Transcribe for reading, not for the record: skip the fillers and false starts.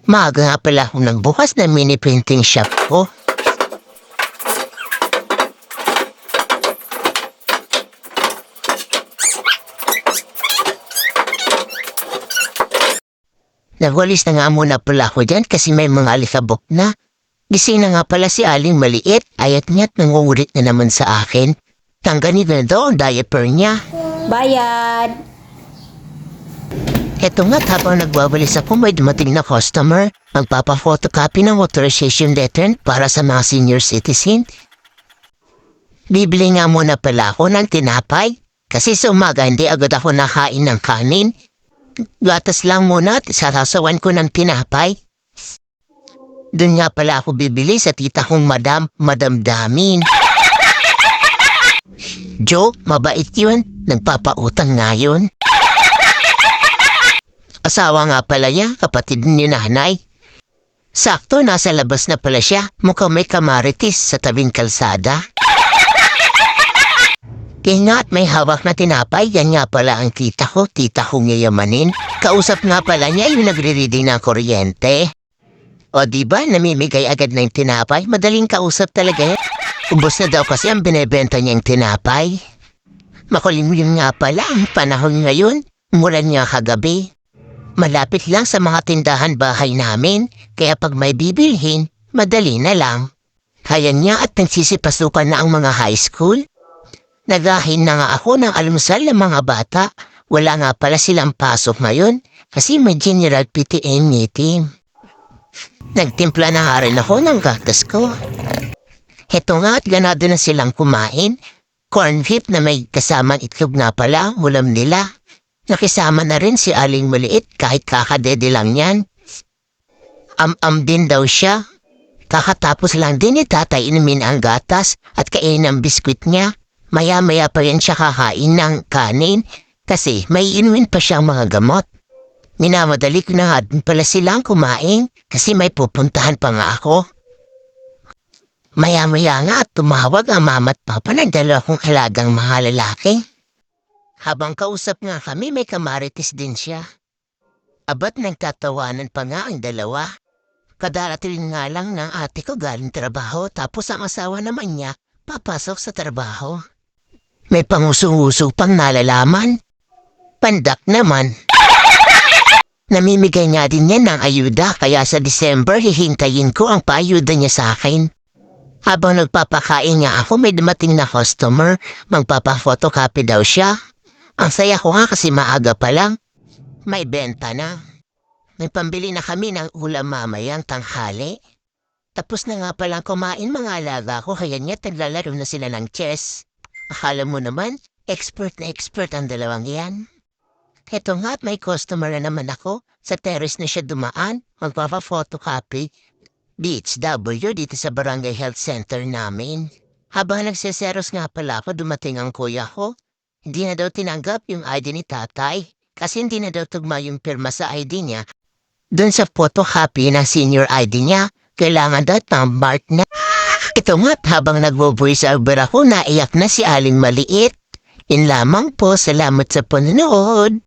Maaga nga pala akong nagbukas ng mini printing shop ko. Nagwalis na nga muna pala ako dyan kasi may mga alikabok na. Gising na nga pala si Aling Maliit, ayat niya't nangungulit na naman sa akin. Tanggalin na daw ang diaper niya. Bayad! Eto nga't habang nagwawalis ako may dumating na customer, magpapa-photocopy ng authorization letter para sa mga senior citizen. Bibili nga muna pala ako ng tinapay kasi sa umaga hindi agad ako nakain ng kanin. Gatas lang muna at sarasawan ko ng tinapay. Doon nga pala ako bibili sa tita kong Madam Damin. Joe, mabait yun. Nagpapautang nga yun. Asawa nga pala niya, kapatid ni nanay. Sakto, nasa labas na pala siya. Mukhang may kamaritis sa tabing kalsada. Kaya nga at may hawak na tinapay, yan nga pala ang tita kong yayamanin. Kausap nga pala niya yung nagre-reading ng kuryente. O diba, namimigay agad na yung tinapay, madaling kausap talaga. Ubos na daw kasi ang binebenta niyang tinapay. Makulimlim nga pala ang panahon ngayon, mura niya kagabi. Malapit lang sa mga tindahan bahay namin, kaya pag may bibilhin, madali na lang. Kaya niya at nagsisipasukan na ang mga high school. Nagahin na nga ako ng almusal ng mga bata. Wala nga pala silang pasok ngayon kasi may general PTA meeting. Nagtimpla na nga rin ako ng gatas ko. Heto nga at ganado na silang kumain. Corn beef na may kasamang itlog nga pala, ulam nila. Nakisama na rin si Aling Maliit kahit kakadede lang yan. Din daw siya. Kakatapos lang din ni tatay inumin ang gatas at kainin ang biskwit niya. Maya-maya pa rin siya kakain ng kanin kasi may inumin pa siyang mga gamot. Minamadali ko na nga din pala silang kumain kasi may pupuntahan pa nga ako. Maya-maya nga at tumawag ang mama at papa ng dalawa kong alagang mga lalaki. Habang kausap nga kami may kamaritis din siya. Abat nagtatawanan pa nga ang dalawa. Kadarating nga lang ng ate ko galing trabaho tapos ang asawa naman niya papasok sa trabaho. May pangusong-uso pang nalalaman. Pandak naman. Namimigay nga din yan ng ayuda kaya sa December hihintayin ko ang paayuda niya sa akin. Habang nagpapakain nga ako may dumating na customer, magpapa-photocopy daw siya. Ang saya ko nga kasi maaga pa lang. May benta na. May pambili na kami ng ulam mamayang tanghali. Tapos na nga palang kumain mga alaga ko kaya niya naglalaro na sila ng chess. Akala mo naman, expert na expert ang dalawang yan. Heto nga at may customer na naman ako. Sa terrace na siya dumaan, magpapa-photocopy. DHW dito sa Barangay Health Center namin. Habang nagseseros nga pala ako, dumating ang kuya ko. Hindi na daw tinanggap yung ID ni tatay. Kasi hindi na daw tugma yung pirma sa ID niya. Doon sa photocopy ng senior ID niya, kailangan daw mark na. Ito nga, habang nagbo-voice over ako, naiyak na si Aling Maliit. Yun lamang po, salamat sa panonood.